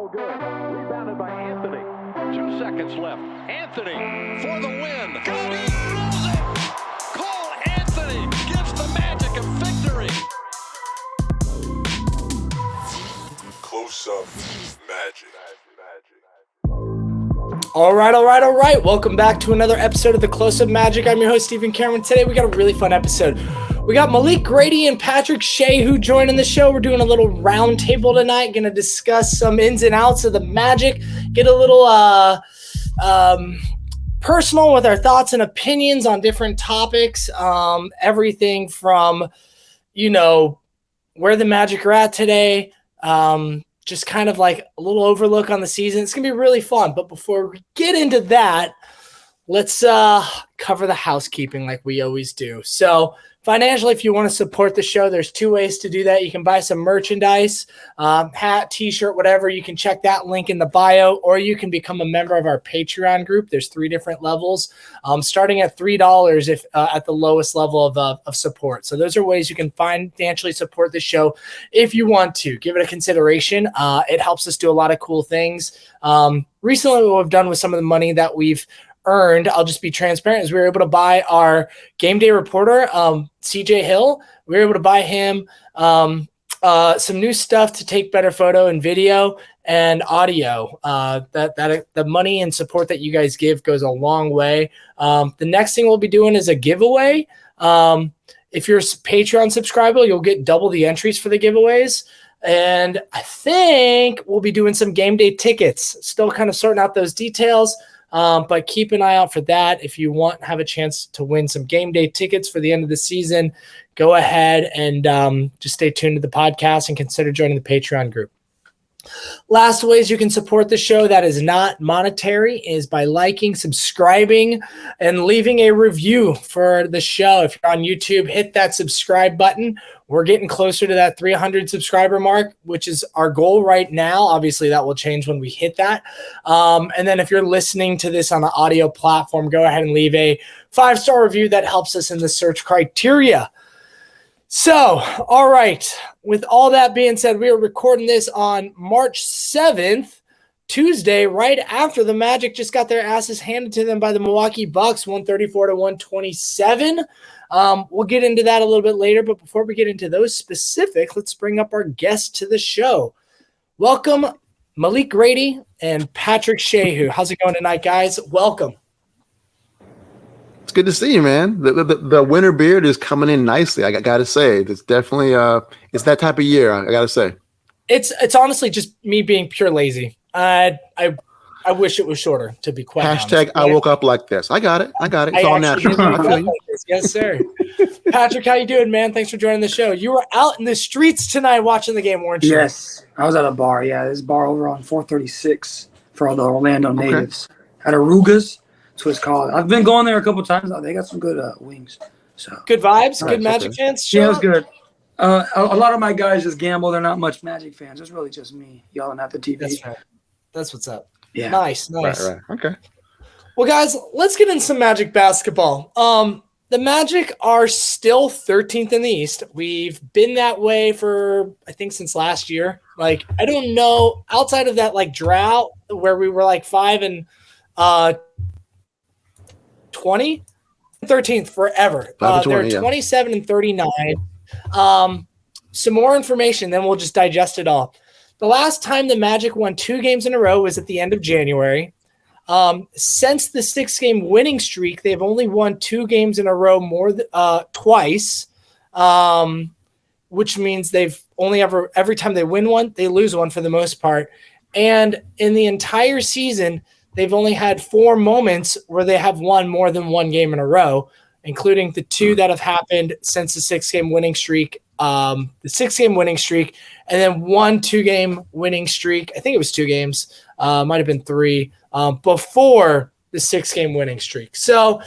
no good. Rebounded by Anthony. 2 seconds left. Anthony for the win. Cody rolls it. Cole Anthony gives the Magic a victory. Close Up Magic. All right. Welcome back to another episode of the Close Up Magic. I'm your host, Stephen Cameron. Today, we got a really fun episode. We got Malik Grady and Patrick Shea who joining the show. We're doing a little round table tonight. Going to discuss some ins and outs of the Magic. Get a little personal with our thoughts and opinions on different topics. Everything from, where the Magic are at today. Just kind of like a little overlook on the season. It's going to be really fun. But before we get into that, let's cover the housekeeping like we always do. So financially, if you want to support the show, there's two ways to do that. You can buy some merchandise, hat, t-shirt, whatever. You can check that link in the bio, or you can become a member of our Patreon group. There's 3 different levels, starting at $3 if at the lowest level of support. So those are ways you can financially support the show if you want to. Give it a consideration. It helps us do a lot of cool things. Recently, what we've done with some of the money that we've earned, I'll just be transparent, is we were able to buy our game day reporter, CJ Hill. We were able to buy him some new stuff to take better photo and video and audio. That the money and support that you guys give goes a long way. The next thing we'll be doing is a giveaway. If you're a Patreon subscriber, you'll get double the entries for the giveaways. And I think we'll be doing some game day tickets. Still kind of sorting out those details. But keep an eye out for that. If you have a chance to win some game day tickets for the end of the season, go ahead and just stay tuned to the podcast and consider joining the Patreon group. Last ways you can support the show that is not monetary is by liking, subscribing, and leaving a review for the show. If you're on YouTube, hit that subscribe button. We're getting closer to that 300 subscriber mark, which is our goal right now. Obviously, that will change when we hit that. And then if you're listening to this on the audio platform, go ahead and leave a 5-star review. That helps us in the search criteria. So, all right, with all that being said, we are recording this on March 7th, Tuesday, right after the Magic just got their asses handed to them by the Milwaukee Bucks, 134-127. We'll get into that a little bit later, but before we get into those specifics, let's bring up our guests to the show. Welcome, Malik Grady and Patrick Shea. How's it going tonight, guys? Welcome. It's good to see you, man. The winter beard is coming in nicely. I got to say, it's definitely it's that type of year. I got to say, it's honestly just me being pure lazy. I wish it was shorter, to be quite honest. I woke up like this. I got it. It's all natural. Like yes, sir. Patrick, how you doing, man? Thanks for joining the show. You were out in the streets tonight watching the game, weren't you? Yes, I was at a bar. Yeah, this bar over on 436 for all the Orlando natives. At Aruga's. That's what it's called. I've been going there a couple times. They got some good wings. So good vibes, good Magic fans. Yeah, it was good. A lot of my guys just gamble. They're not much Magic fans. It's really just me yelling at the TV. That's right. That's what's up. Yeah. Nice. Right. Okay. Well, guys, let's get into some Magic basketball. The Magic are still 13th in the East. We've been that way for, I think, since last year. Like, I don't know, outside of that, like, drought where we were like 5 and 20, 13th forever. They're 27 and 39. Some more information, then we'll just digest it all. The last time the Magic won 2 games in a row was at the end of January. Since the 6-game winning streak, they've only won 2 games in a row twice, which means they've only every time they win one, they lose one for the most part. And in the entire season, they've only had 4 moments where they have won more than 1 game in a row, including the 2 that have happened since the 6-game winning streak. The 6-game winning streak, and then 1 2-game winning streak. I think it was 2 games. Might have been 3 before the 6-game winning streak. So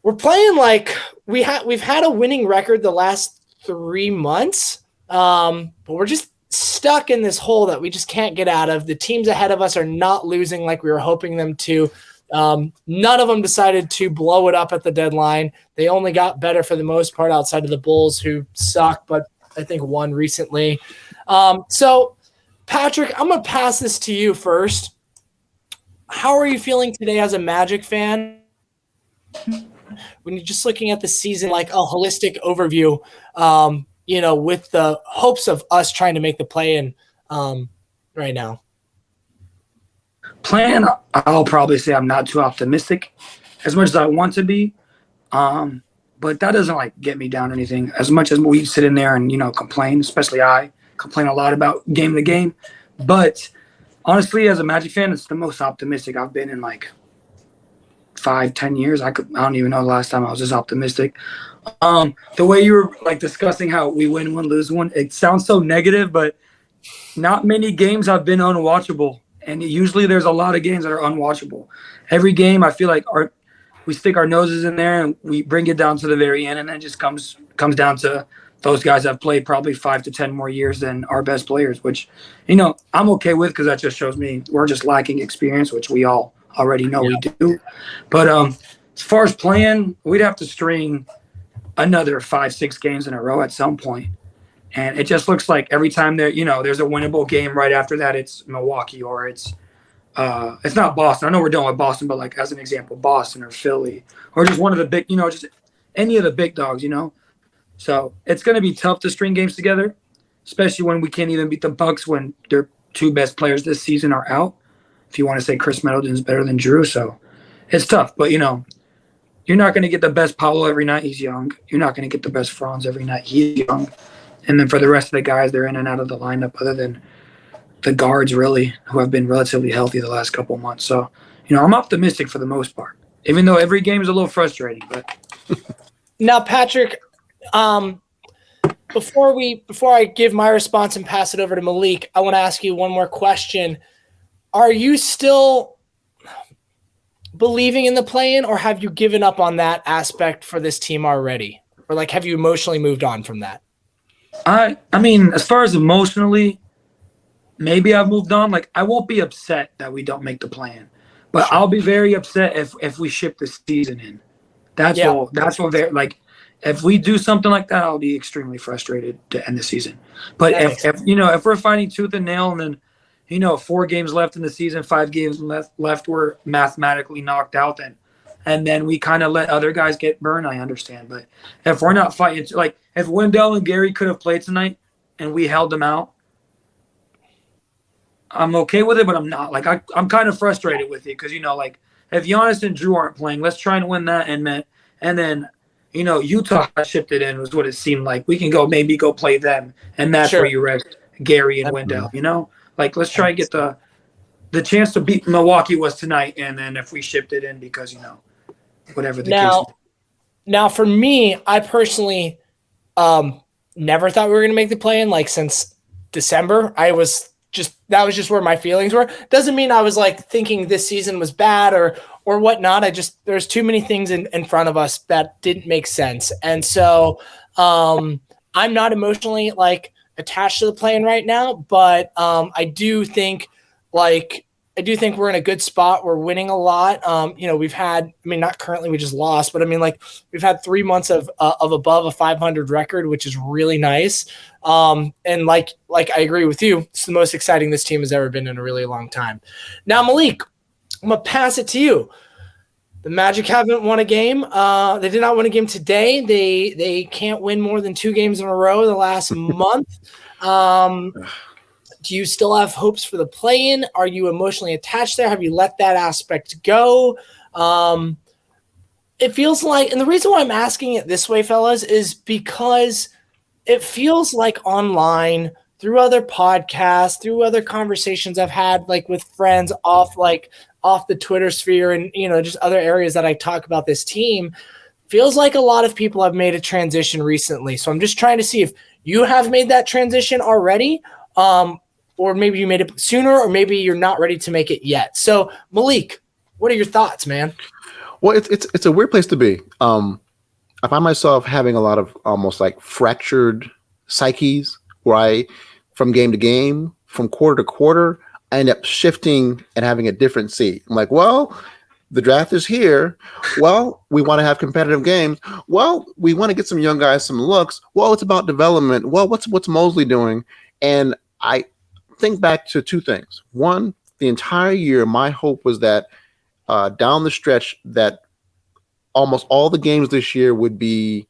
we're playing like we've had a winning record the last 3 months, but we're just stuck in this hole that we just can't get out of. The teams ahead of us are not losing like we were hoping them to. None of them decided to blow it up at the deadline. They only got better for the most part outside of the Bulls, who suck, but I think won recently. So Patrick, I'm going to pass this to you first. How are you feeling today as a Magic fan? When you're just looking at the season, like a holistic overview, with the hopes of us trying to make the play-in right now. Plan, I'll probably say I'm not too optimistic as much as I want to be. But that doesn't like get me down or anything. As much as we sit in there and, complain, especially I complain a lot about game to game. But honestly, as a Magic fan, it's the most optimistic I've been in like 5-10 years. I don't even know the last time I was this optimistic. The way you were like discussing how we win one, lose one, it sounds so negative, but not many games have been unwatchable. And usually there's a lot of games that are unwatchable. Every game, I feel like we stick our noses in there and we bring it down to the very end, and then it just comes down to those guys have played probably 5 to 10 more years than our best players, which, I'm okay with because that just shows me we're just lacking experience, which we all already know we do. But as far as playing, we'd have to string another 5-6 games in a row at some point. And it just looks like every time there's a winnable game right after that, it's Milwaukee or it's not Boston. I know we're done with Boston, but like as an example, Boston or Philly or just one of the big, just any of the big dogs, So it's going to be tough to string games together, especially when we can't even beat the Bucks when their two best players this season are out. If you want to say Chris Middleton's better than Drew, so it's tough. But, you're not going to get the best Paolo every night. He's young. You're not going to get the best Franz every night. He's young. And then for the rest of the guys, they're in and out of the lineup other than the guards, really, who have been relatively healthy the last couple of months. So, I'm optimistic for the most part, even though every game is a little frustrating. But now, Patrick, before I give my response and pass it over to Malik, I want to ask you one more question. Are you still believing in the play-in, or have you given up on that aspect for this team already? Or like, have you emotionally moved on from that? I mean, as far as emotionally, maybe I've moved on. Like, I won't be upset that we don't make the play-in, but sure. I'll be very upset if we ship the season in. That's what they're like. If we do something like that, I'll be extremely frustrated to end the season. But if we're fighting tooth and nail, and then 4 games left in the season, 5 games left, we're mathematically knocked out, and then we kind of let other guys get burned, I understand. But if we're not fighting, like if Wendell and Gary could have played tonight and we held them out, I'm okay with it, but I'm not. Like I'm kind of frustrated with it because like if Giannis and Drew aren't playing, let's try and win that, and then Utah shipped it in was what it seemed like. We can maybe go play them, and that's where you rest Gary and Wendell. Like let's try and get the chance to beat Milwaukee was tonight, and then if we shipped it in because whatever the case. Now for me, I personally never thought we were going to make the play-in like since December. That was just where my feelings were. Doesn't mean I was like thinking this season was bad or whatnot. There's too many things in front of us that didn't make sense. And so I'm not emotionally like attached to the play-in right now, but I do think we're in a good spot. We're winning a lot. We've had, not currently, we just lost, but we've had 3 months of above a 500 record, which is really nice. And like I agree with you, it's the most exciting this team has ever been in a really long time. Now, Malik, I'm going to pass it to you. The Magic haven't won a game. They did not win a game today. They can't win more than 2 games in a row the last month. Do you still have hopes for the play-in? Are you emotionally attached there? Have you let that aspect go? It feels like, and the reason why I'm asking it this way, fellas, is because it feels like online, through other podcasts, through other conversations I've had like with friends off the Twitter sphere and just other areas that I talk about this team, feels like a lot of people have made a transition recently. So I'm just trying to see if you have made that transition already, or maybe you made it sooner, or maybe you're not ready to make it yet. So Malik, what are your thoughts, man? Well, it's a weird place to be. I find myself having a lot of almost like fractured psyches where from game to game, from quarter to quarter, I end up shifting and having a different seat. I'm like, well, the draft is here. Well, we want to have competitive games. Well, we want to get some young guys some looks. Well, it's about development. Well, what's Mosley doing? And think back to two things. One, the entire year, my hope was that down the stretch that almost all the games this year would be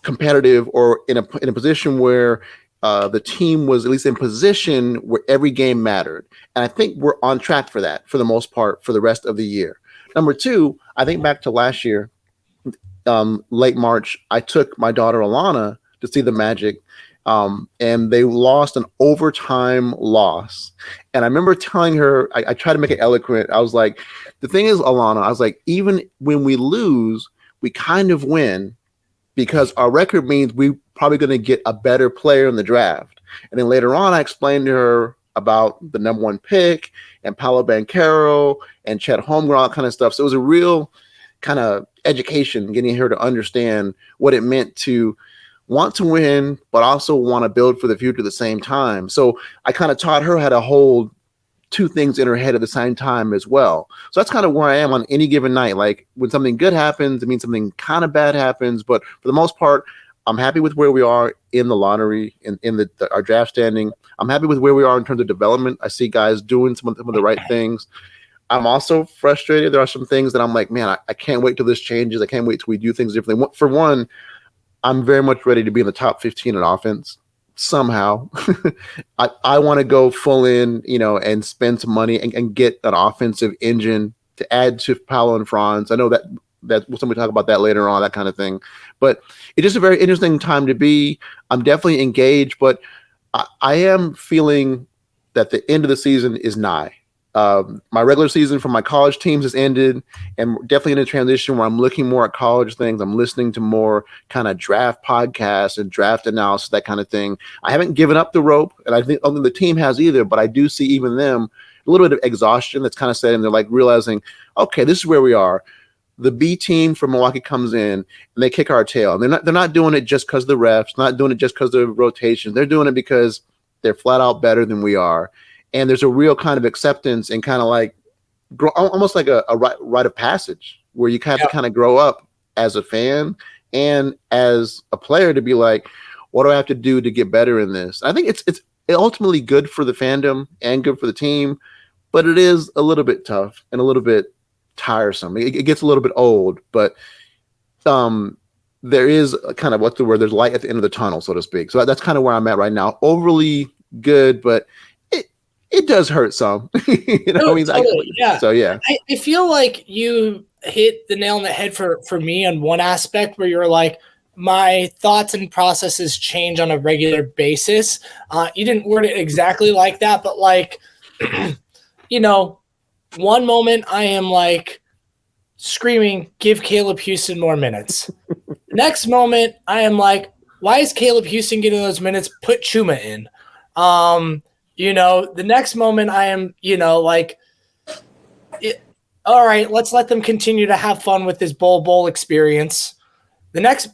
competitive or in a position where the team was at least in position where every game mattered. And I think we're on track for that for the most part for the rest of the year. Number two, I think back to last year, late March, I took my daughter Alana to see the Magic, and they lost an overtime loss. And I remember telling her, I tried to make it eloquent. I was like, the thing is, Alana, I was like, even when we lose, we kind of win because our record means we're probably going to get a better player in the draft. And then later on, I explained to her about the number one pick and Paolo Banchero and Chet Holmgren, all that kind of stuff. So it was a real kind of education, getting her to understand what it meant to want to win, but also want to build for the future at the same time. So I kind of taught her how to hold two things in her head at the same time as well. So that's kind of where I am on any given night. Like when something good happens, it means something kind of bad happens. But for the most part, I'm happy with where we are in the lottery, in our draft standing. I'm happy with where we are in terms of development. I see guys doing some of the right things. I'm also frustrated. There are some things that I'm like, man, I can't wait till this changes. I can't wait till we do things differently. For one, I'm very much ready to be in the top 15 in offense somehow. I want to go full in, and spend some money and get an offensive engine to add to Paolo and Franz. I know that we'll somebody talk about that later on, that kind of thing. But it's just a very interesting time to be. I'm definitely engaged, but I am feeling that the end of the season is nigh. My regular season for my college teams has ended, and definitely in a transition where I'm looking more at college things. I'm listening to more kind of draft podcasts and draft analysis, that kind of thing. I haven't given up the rope, and I think only the team has either, but I do see even them a little bit of exhaustion that's kind of setting. They're like realizing, okay, this is where we are. The B team from Milwaukee comes in and they kick our tail. And they're not doing it just because of the refs, not doing it just because of the rotations. They're doing it because they're flat out better than we are. And there's a real kind of acceptance and kind of like almost like a rite of passage where you have to kind of grow up as a fan and as a player to be like, what do I have to do to get better in this? I think it's ultimately good for the fandom and good for the team, but it is a little bit tough and a little bit tiresome. It gets a little bit old, but there is a kind of there's light at the end of the tunnel, so to speak. So that's kind of where I'm at right now. Overly good, but it does hurt some. Totally, yeah. So yeah, I feel like you hit the nail on the head for me on one aspect where you're like, my thoughts and processes change on a regular basis. You didn't word it exactly like that, but like, one moment I am like screaming, give Caleb Houston more minutes. Next moment I am like, why is Caleb Houston getting those minutes? Put Chuma in. The next moment I am, all right, let's let them continue to have fun with this bowl experience.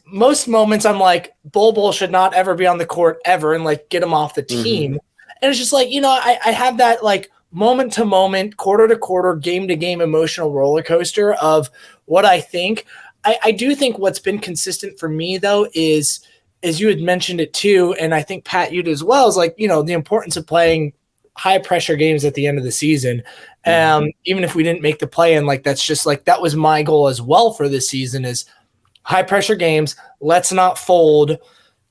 Most moments I'm like, Bol should not ever be on the court ever and like get him off the team. And it's just like, I have that like moment to moment, quarter to quarter, game to game emotional roller coaster of what I think. I do think what's been consistent for me though is, as you had mentioned it too, and I think Pat, you did as well, is like, the importance of playing high pressure games at the end of the season. Even if we didn't make the play in, like, that's just like, that was my goal as well for this season is high pressure games. Let's not fold.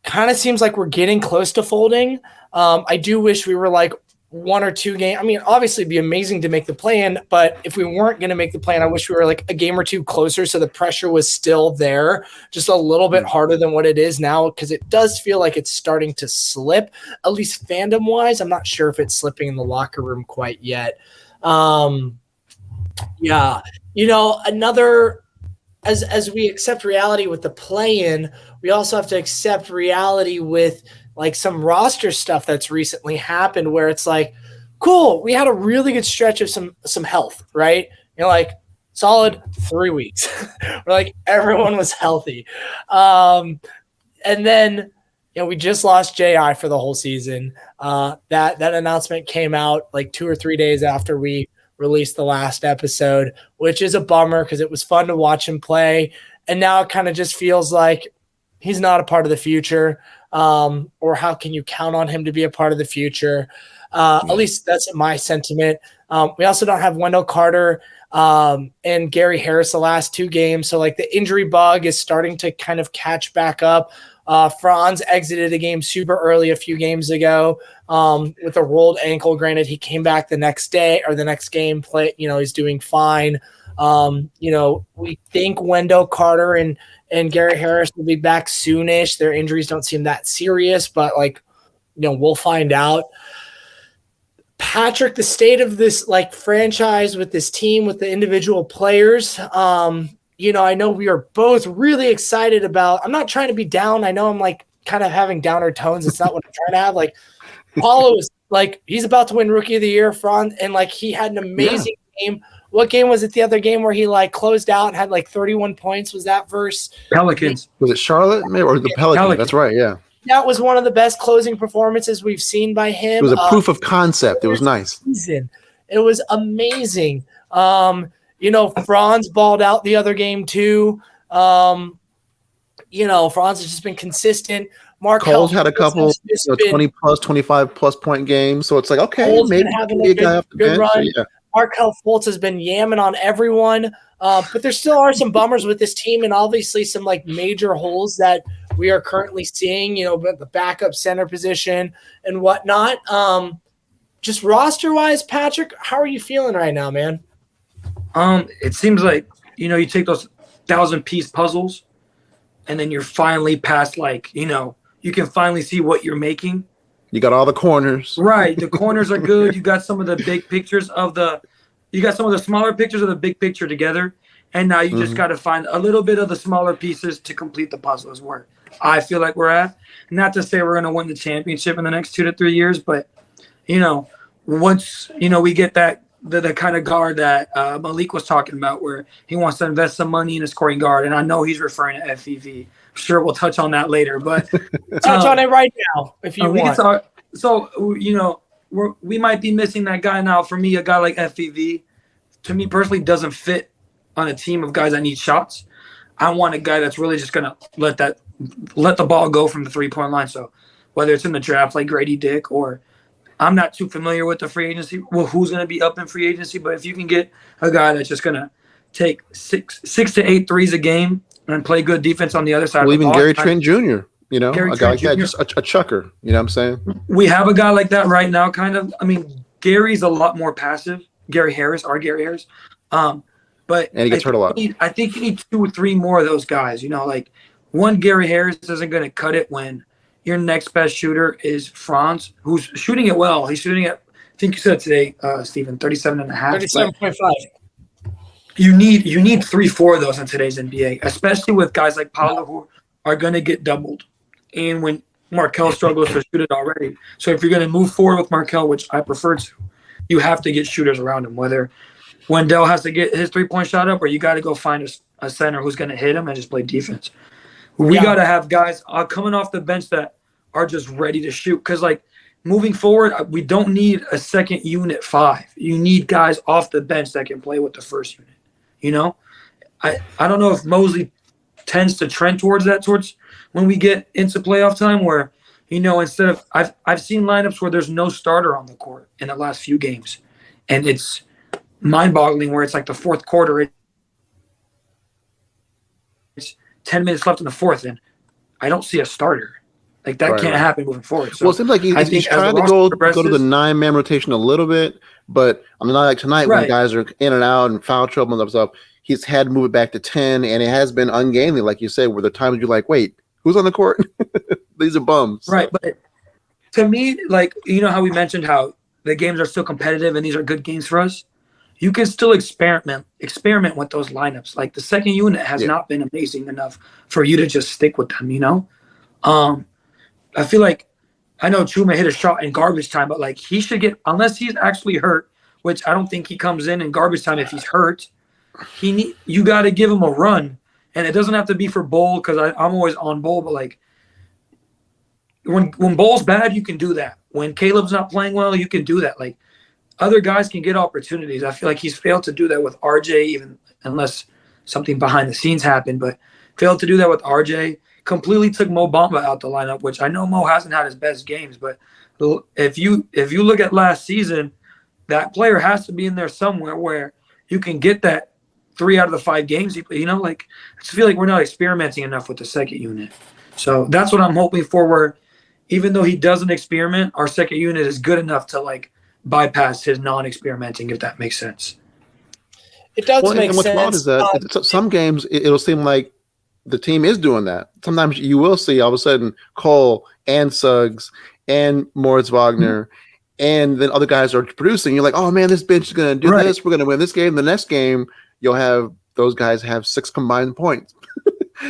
Kind of seems like we're getting close to folding. I do wish we were like one or two games. I mean, obviously it'd be amazing to make the play-in, but if we weren't going to make the play-in, I wish we were like a game or two closer so the pressure was still there, just a little bit harder than what it is now, because it does feel like it's starting to slip, at least fandom-wise. I'm not sure if it's slipping in the locker room quite yet. As we accept reality with the play-in, we also have to accept reality with like some roster stuff that's recently happened where it's like, cool, we had a really good stretch of some health, right? Like solid 3 weeks where like everyone was healthy. And then, we just lost JI for the whole season. That announcement came out like 2 or 3 days after we released the last episode, which is a bummer because it was fun to watch him play. And now it kind of just feels like he's not a part of the future. or how can you count on him to be a part of the future? At least that's my sentiment. We also don't have Wendell Carter and Gary Harris the last 2 games. So like the injury bug is starting to kind of catch back up. Franz exited the game super early a few games ago with a rolled ankle. Granted, he came back the next day or the next game play. He's doing fine. We think Wendell Carter and Gary Harris will be back soonish. Their injuries don't seem that serious, but we'll find out. Patrick, the state of this franchise with this team, with the individual players, I know we are both really excited about. I'm not trying to be down. I know I'm kind of having downer tones. It's not what I'm trying to have. Paulo is he's about to win Rookie of the Year, Franz, and he had an amazing game. What game was it? The other game where he closed out and had 31 points. Was that versus Pelicans? Was it Charlotte or the Pelicans? That's right. Yeah. That was one of the best closing performances we've seen by him. It was a proof of concept. It was nice. It was amazing. Franz balled out the other game too. Franz has just been consistent. Cole's had a couple 20 plus, 25 plus point games. So it's okay, Cole's maybe having a good run. So, yeah. Markelle Fultz has been yamming on everyone. But there still are some bummers with this team and obviously some major holes that we are currently seeing, the backup center position and whatnot. Just roster-wise, Patrick, how are you feeling right now, man? It seems like, you take those 1,000-piece puzzles and then you're finally past you can finally see what you're making. You got all the corners. Right. The corners are good. You got some of the big pictures you got some of the smaller pictures of the big picture together. And now you just got to find a little bit of the smaller pieces to complete the puzzle is where I feel like we're at. Not to say we're going to win the championship in the next 2 to 3 years, but, once, we get that, the kind of guard that Malik was talking about where he wants to invest some money in a scoring guard. And I know he's referring to FEV. I'm sure we'll touch on that later, but touch on it right now if you want. We might be missing that guy now. For me, a guy like FEV, to me personally, doesn't fit on a team of guys that need shots. I want a guy that's really just going to let the ball go from the 3-point line. So whether it's in the draft like Grady Dick or I'm not too familiar with the free agency. Well, who's going to be up in free agency? But if you can get a guy that's just going to take 6 to 8 threes a game and play good defense on the other side. Well, even Gary Trent Jr., Gary a guy Trent like Jr. that, just a chucker. You know what I'm saying? We have a guy like that right now, kind of. I mean, Gary's a lot more passive. Gary Harris. But and he gets hurt a lot. I think you need 2 or 3 more of those guys. One Gary Harris isn't going to cut it when your next best shooter is Franz, who's shooting it well. He's shooting it, I think you said today, Stephen, 37.5. 37.5. You need 3-4 of those in today's NBA, especially with guys like Paulo who are going to get doubled. And when Markelle struggles to shoot it already. So if you're going to move forward with Markelle, which I prefer to, you have to get shooters around him, whether Wendell has to get his 3-point shot up or you got to go find a center who's going to hit him and just play defense. We got to have guys coming off the bench that are just ready to shoot. Because, moving forward, we don't need a second unit 5. You need guys off the bench that can play with the first unit. I don't know if Mosley tends to trend towards when we get into playoff time where, instead of I've seen lineups where there's no starter on the court in the last few games. And it's mind-boggling where it's the fourth quarter. It's 10 minutes left in the fourth, and I don't see a starter. That can't happen moving forward. So it seems like he's trying to go to the 9-man rotation a little bit, but not like tonight when guys are in and out and foul trouble and stuff. He's had to move it back to 10, and it has been ungainly, like you said, where the times you're wait, who's on the court? These are bums. Right, but to me, how we mentioned how the games are still competitive and these are good games for us. You can still experiment with those lineups. The second unit has not been amazing enough for you to just stick with them, I feel I know Chuma hit a shot in garbage time, but he should get, unless he's actually hurt, which I don't think he comes in garbage time if he's hurt, you got to give him a run. And it doesn't have to be for Bol because I'm always on Bol, but when Bol's bad, you can do that. When Caleb's not playing well, you can do that. Other guys can get opportunities. I feel he's failed to do that with RJ, even unless something behind the scenes happened, but failed to do that with RJ. completely took Mo Bamba out the lineup, which I know Mo hasn't had his best games, but if you look at last season, that player has to be in there somewhere where you can get that 3 out of the 5 games. You know, like I just feel like we're not experimenting enough with the second unit. So that's what I'm hoping for. Where even though he doesn't experiment, our second unit is good enough to like bypass his non-experimenting, if that makes sense. It does Well, make and what's sense. wild is that some games it'll seem like the team is doing that. Sometimes you will see all of a sudden Cole and Suggs and Moritz Wagner, and then other guys are producing. You're like, oh man, this bench is going to do this. We're going to win this game. The next game, you'll have those guys have 6 combined points.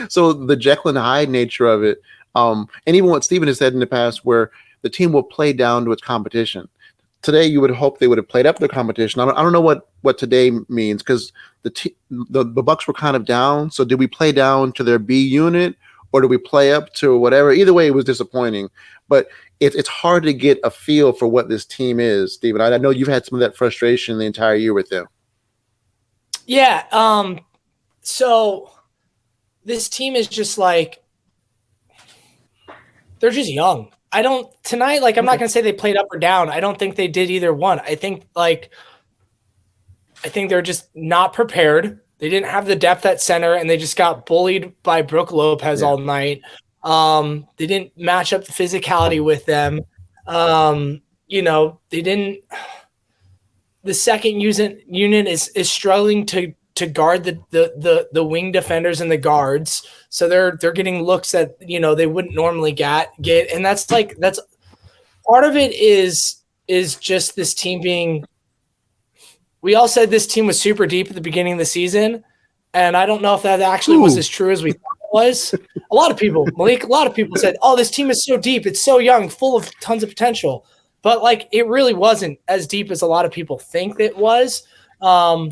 So the Jekyll and Hyde nature of it, and even what Steven has said in the past, where the team will play down to its competition. Today, you would hope they would have played up their competition. I don't know what today means, because the Bucks were kind of down. So did we play down to their B unit, or did we play up to whatever? Either way, it was disappointing. But it's hard to get a feel for what this team is, Steven. I know you've had some of that frustration the entire year with them. Yeah. So this team is just like, they're just young. I'm not going to say they played up or down. I don't think they did either one. I think they're just not prepared. They didn't have the depth at center, and they just got bullied by Brook Lopez all night. They didn't match up the physicality with them. They didn't. The second unit is struggling to guard the wing defenders and the guards, so they're getting looks that they wouldn't normally get, and that's part of it is just this team being. We all said this team was super deep at the beginning of the season, and I don't know if that actually was as true as we thought it was. A lot of people said, "Oh, this team is so deep, it's so young, full of tons of potential," but it really wasn't as deep as a lot of people think it was. Our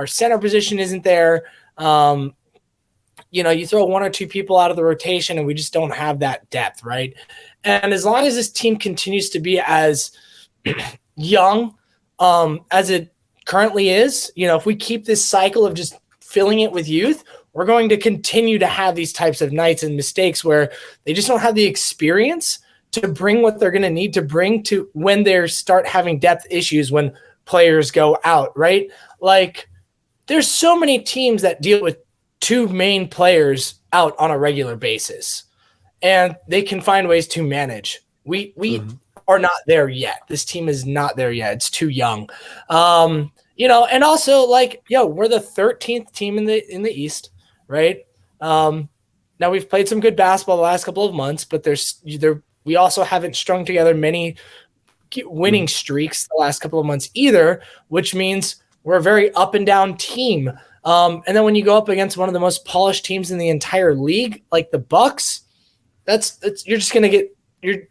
center position isn't there. You throw 1 or 2 people out of the rotation and we just don't have that depth, right? And as long as this team continues to be as young as it currently is, if we keep this cycle of just filling it with youth, we're going to continue to have these types of nights and mistakes where they just don't have the experience to bring what they're going to need to bring to when they start having depth issues, when players go out, right? There's so many teams that deal with 2 main players out on a regular basis, and they can find ways to manage. We are not there yet. This team is not there yet. It's too young. And also we're the 13th team in the East, right? Now we've played some good basketball the last couple of months, but we also haven't strung together many winning streaks the last couple of months either, which means we're a very up and down team. And then when you go up against one of the most polished teams in the entire league, like the Bucks, you're just going to get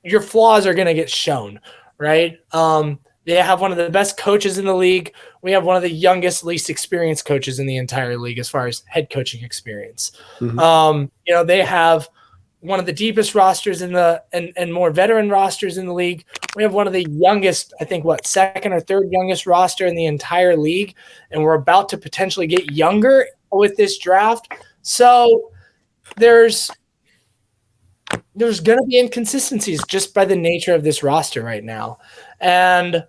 your flaws are going to get shown, right? They have one of the best coaches in the league. We have one of the youngest, least experienced coaches in the entire league as far as head coaching experience. They have one of the deepest rosters and more veteran rosters in the league. We have one of the youngest, I think, second or third youngest roster in the entire league, and we're about to potentially get younger with this draft. So there's going to be inconsistencies just by the nature of this roster right now. And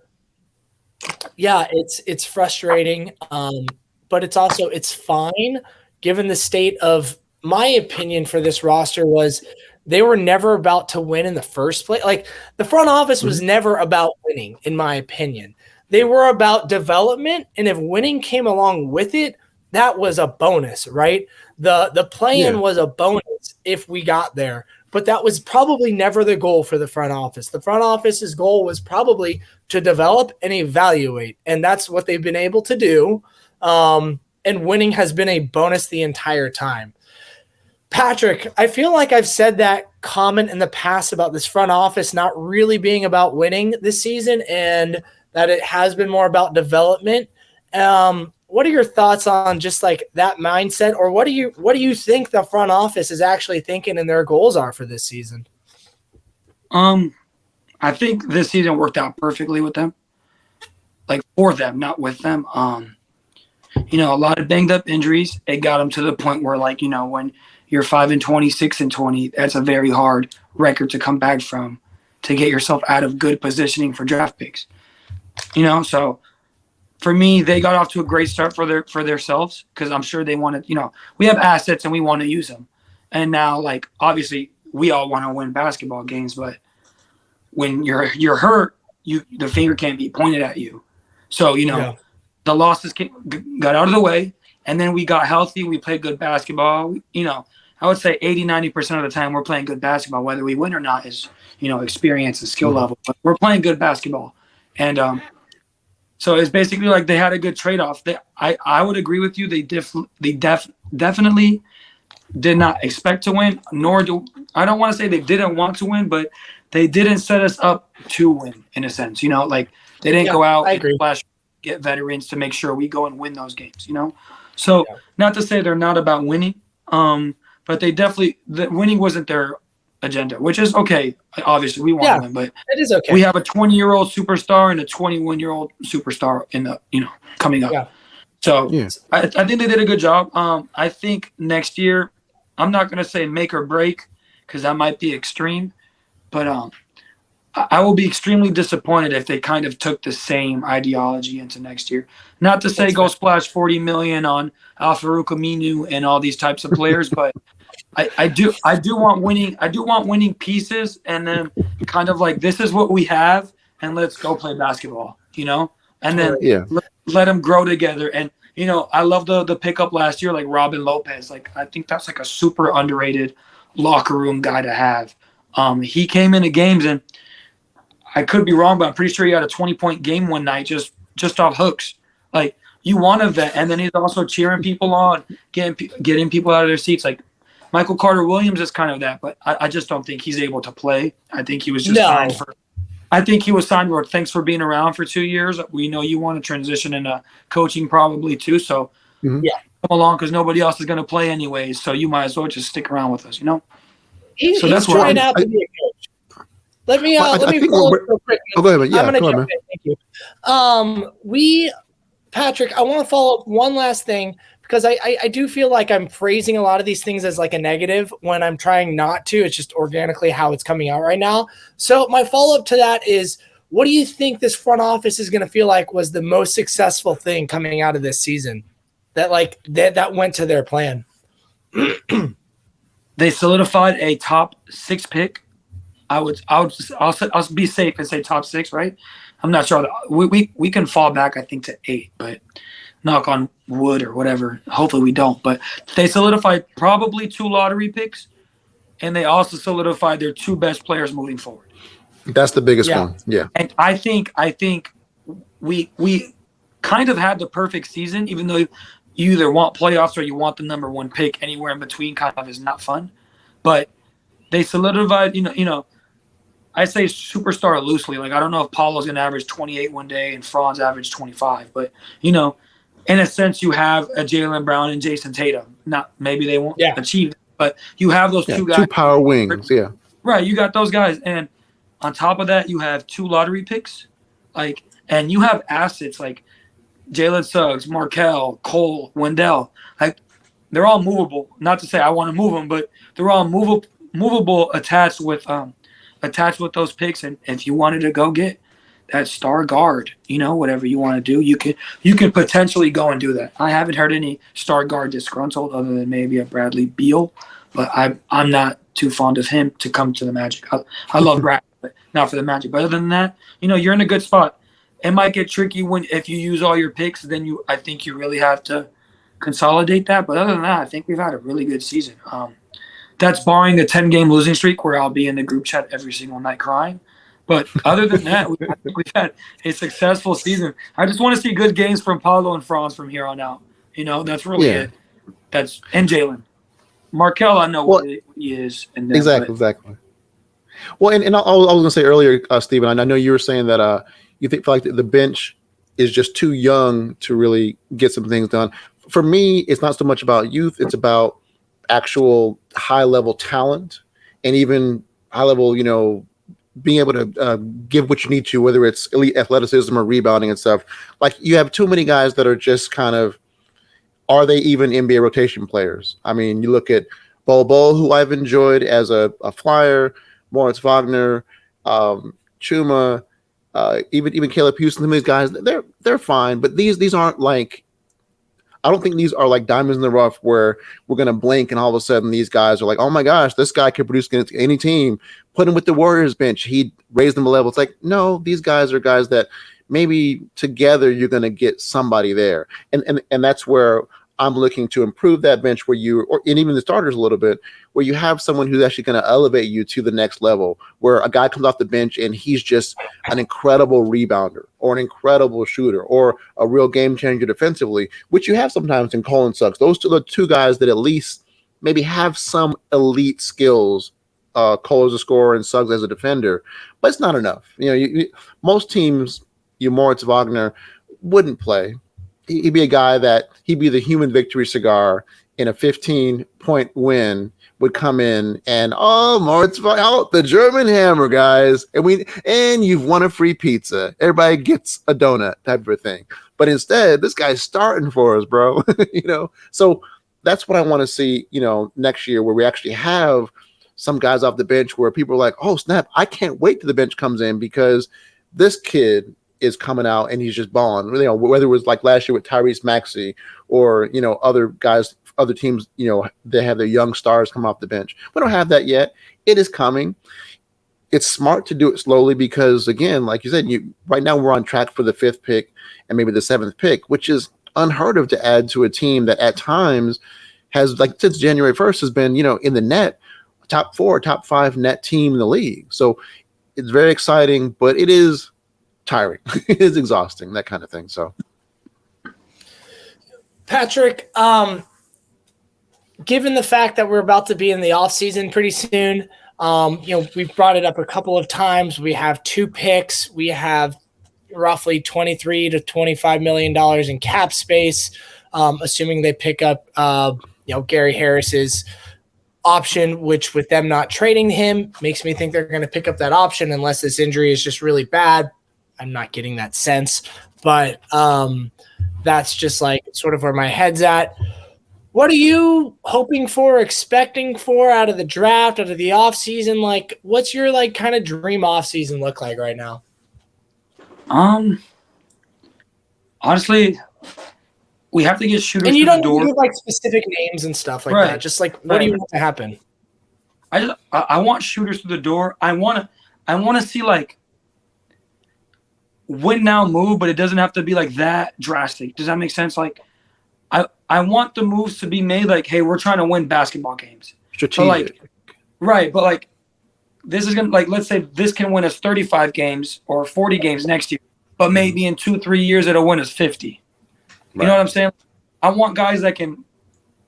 yeah, it's frustrating, but it's fine given the state of. My opinion for this roster was they were never about to win in the first place. The front office was never about winning, in my opinion. They were about development, and if winning came along with it, that was a bonus, right? The play-in was a bonus if we got there, but that was probably never the goal for the front office. The front office's goal was probably to develop and evaluate, and that's what they've been able to do, and winning has been a bonus the entire time. Patrick, I feel like I've said that comment in the past about this front office not really being about winning this season, and that it has been more about development. What are your thoughts on just that mindset, or what do you think the front office is actually thinking and their goals are for this season? I think this season worked out perfectly with them, for them, not with them. A lot of banged up injuries. It got them to the point where when you're 5-20, 6-20. That's a very hard record to come back from to get yourself out of good positioning for draft picks. So for me, they got off to a great start for themselves because I'm sure they want to, we have assets and we want to use them. And now, like, obviously, we all want to win basketball games, but when you're hurt, the finger can't be pointed at you. So, the losses got out of the way, and then we got healthy. We played good basketball. I would say 80-90% of the time we're playing good basketball. Whether we win or not is, experience and skill level. But we're playing good basketball. And so it's basically like they had a good trade-off. I would agree with you. They definitely did not expect to win, I don't want to say they didn't want to win, but they didn't set us up to win in a sense. Like they didn't go out and get veterans to make sure we go and win those games. So not to say they're not about winning, but the winning wasn't their agenda, which is okay. Obviously, we want to win, but it is okay. We have a 20-year-old superstar and a 21-year-old superstar in the coming up. Yeah. So I think they did a good job. I think next year, I'm not going to say make or break because that might be extreme, but I will be extremely disappointed if they kind of took the same ideology into next year. Not to say go splash $40 million on Al-Farouq Aminu and all these types of players, but I do want winning. I do want winning pieces, and then kind of like this is what we have, and let's go play basketball. And then let them grow together. And I love the pickup last year, like Robin Lopez. Like I think that's like a super underrated locker room guy to have. He came into games, and I could be wrong, but I'm pretty sure he had a 20-point game one night just off hooks. Like you want a vet, and then he's also cheering people on, getting people out of their seats. Like Michael Carter-Williams is kind of that, but I just don't think he's able to play. I think he was just signed for. I think he was signed for. Thanks for being around for 2 years. We know you want to transition into coaching probably too. So come along because nobody else is going to play anyways. So you might as well just stick around with us. He's trying out to be a coach. Let me follow up real quick. Go ahead, I'm going to jump in. Thank you. Patrick, I want to follow up one last thing because I do feel like I'm phrasing a lot of these things as like a negative when I'm trying not to. It's just organically how it's coming out right now. So my follow-up to that is, what do you think this front office is going to feel like was the most successful thing coming out of this season that went to their plan? They solidified a top 6 pick. I'll be safe and say top 6, right? I'm not sure. We can fall back, I think, to 8, but knock on wood or whatever. Hopefully we don't. But they solidified probably 2 lottery picks, and they also solidified their 2 best players moving forward. That's the biggest one. Yeah. And I think we kind of had the perfect season, even though you either want playoffs or you want the number 1 pick. Anywhere in between kind of is not fun. But they solidified, I say superstar loosely. Like, I don't know if Paulo's going to average 28 one day and Franz average 25. But, in a sense, you have a Jaylen Brown and Jason Tatum. Not maybe they won't achieve it, but you have those 2 guys. 2 power wings, yeah. Right, you got those guys. And on top of that, you have 2 lottery picks. And you have assets like Jalen Suggs, Markelle, Cole, Wendell. Like, they're all movable. Not to say I want to move them, but they're all movable attached with those picks. And if you wanted to go get that star guard, whatever you want to do, you can potentially go and do that. I haven't heard any star guard disgruntled other than maybe a Bradley Beal, but I'm not too fond of him to come to the Magic. I love Brad, but not for the Magic. But other than that, you're in a good spot. It might get tricky if you use all your picks, then I think you really have to consolidate that. But other than that, I think we've had a really good season. That's barring a 10-game losing streak where I'll be in the group chat every single night crying. But other than that, we've had a successful season. I just want to see good games from Paulo and Franz from here on out. That's really it. And Jalen. Markelle, I know what he is. And exactly. Well, and I was going to say earlier, Steven, I know you were saying that you feel like the bench is just too young to really get some things done. For me, it's not so much about youth. It's about actual high-level talent and even high-level, being able to give what you need to, whether it's elite athleticism or rebounding and stuff. Like, you have too many guys that are just kind of, are they even NBA rotation players? I mean, you look at Bol, who I've enjoyed as a Flyer, Moritz Wagner, Chuma, even Caleb Houston. Some of these guys, they're fine, but these aren't like. I don't think these are like diamonds in the rough where we're going to blink and all of a sudden these guys are like, oh my gosh, this guy can produce against any team. Put him with the Warriors bench. He raised them a level. It's like, no, these guys are guys that maybe together you're going to get somebody there. And that's where I'm looking to improve that bench where and even the starters a little bit, where you have someone who's actually going to elevate you to the next level, where a guy comes off the bench and he's just an incredible rebounder or an incredible shooter or a real game changer defensively, which you have sometimes in Cole and Suggs. Those are the two guys that at least maybe have some elite skills. Cole as a scorer and Suggs as a defender, but it's not enough. Most teams, Moritz Wagner wouldn't play. He'd be a guy that he'd be the human victory cigar in a 15-point win, would come in and Moritz out the German hammer, guys, and you've won a free pizza. Everybody gets a donut, type of thing. But instead, this guy's starting for us, bro. So that's what I want to see. Next year, where we actually have some guys off the bench where people are like, oh snap, I can't wait till the bench comes in because this kid is coming out and he's just balling. Whether it was like last year with Tyrese Maxey or other guys, other teams, they have their young stars come off the bench. We don't have that yet. It is coming. It's smart to do it slowly because, again, like you said, right now we're on track for the 5th pick and maybe the 7th pick, which is unheard of to add to a team that at times has, like since January 1st, has been in the net top 4, top 5 net team in the league. So it's very exciting, but it is tiring. It is exhausting, that kind of thing. So, Patrick, given the fact that we're about to be in the off season pretty soon, we've brought it up a couple of times. We have 2 picks. We have roughly $23 to $25 million in cap space, assuming they pick up, Gary Harris's option, which with them not trading him makes me think they're going to pick up that option unless this injury is just really bad. I'm not getting that sense, but that's just like sort of where my head's at. What are you hoping for, expecting for out of the draft, out of the offseason? Like, what's your kind of dream offseason look like right now? Honestly, we have to get shooters and you through the don't door. give specific names and stuff like that. Just what do you want to happen? I want shooters through the door. I want to see win now move, but it doesn't have to be that drastic. Does that make sense? I want the moves to be made hey, we're trying to win basketball games. Strategic. But this is gonna let's say this can win us 35 games or 40 games next year, but maybe in 2-3 years it'll win us 50. You know what I'm saying? I want guys that can.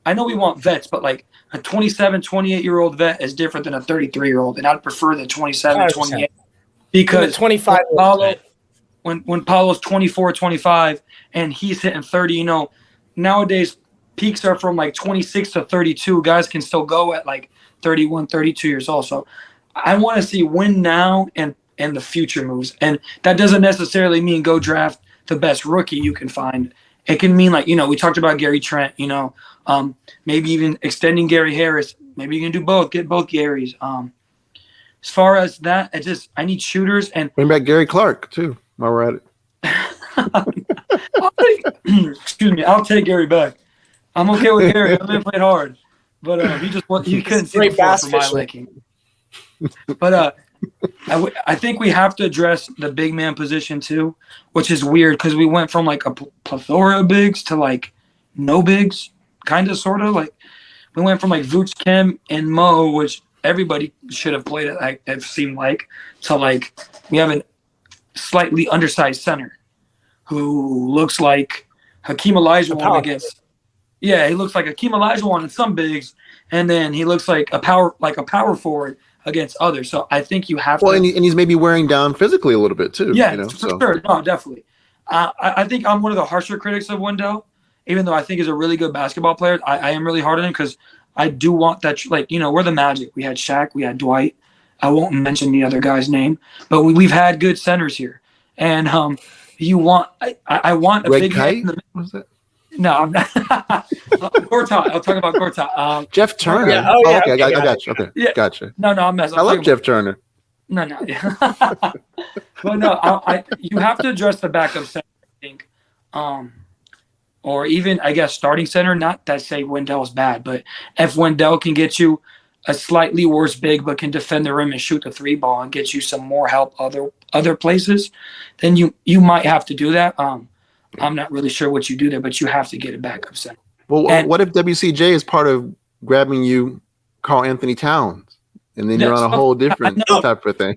I know we want vets, but a 27, 28-year-old vet is different than a 33-year-old, and I'd prefer the 27, 28 because 25. When Paulo's 24, 25, and he's hitting 30, nowadays peaks are from 26 to 32. Guys can still go at 31, 32 years old. So I want to see win now and the future moves. And that doesn't necessarily mean go draft the best rookie you can find. It can mean we talked about Gary Trent, maybe even extending Gary Harris. Maybe you can do both, get both Garys. As far as that, I need shooters and bring back Gary Clark too. While we're at it. Excuse me, I'll take Gary back. I'm okay with Gary. I'm gonna play hard, but he couldn't see the floor for my liking. But I think we have to address the big man position too, which is weird because we went from a plethora of bigs to no bigs, kind of, sort of. We went from Vooch, Kim, and Mo, which everybody should have played it. It seemed to we have an slightly undersized center who looks like Hakeem Olajuwon against. Yeah, he looks like Hakeem Olajuwon in some bigs, and then he looks like a power forward against others. So I think you have to. And he's maybe wearing down physically a little bit too. Yeah, for sure. No, definitely. I think I'm one of the harsher critics of Wendell, even though I think he's a really good basketball player. I am really hard on him because I do want that. We're the Magic. We had Shaq. We had Dwight. I won't mention the other guy's name, but we've had good centers here. And I want a Greg big Kite? man. What was that? No, I'm not. Gortat. I'll talk about Gortat. Jeff Turner. Yeah, oh, yeah, okay, okay, I got got you. Okay, Yeah. gotcha. No, I'm messing. I love Jeff Turner. No. But no, you have to address the backup center, I think. Or even, I guess, starting center. Not that say Wendell's bad, but if Wendell can get you a slightly worse big but can defend the rim and shoot the three ball and get you some more help other places, then you might have to do that. I'm not really sure what you do there, but you have to get a backup center. Well, what if WCJ is part of grabbing you, Karl Anthony Towns, and then you're on a whole different type of thing?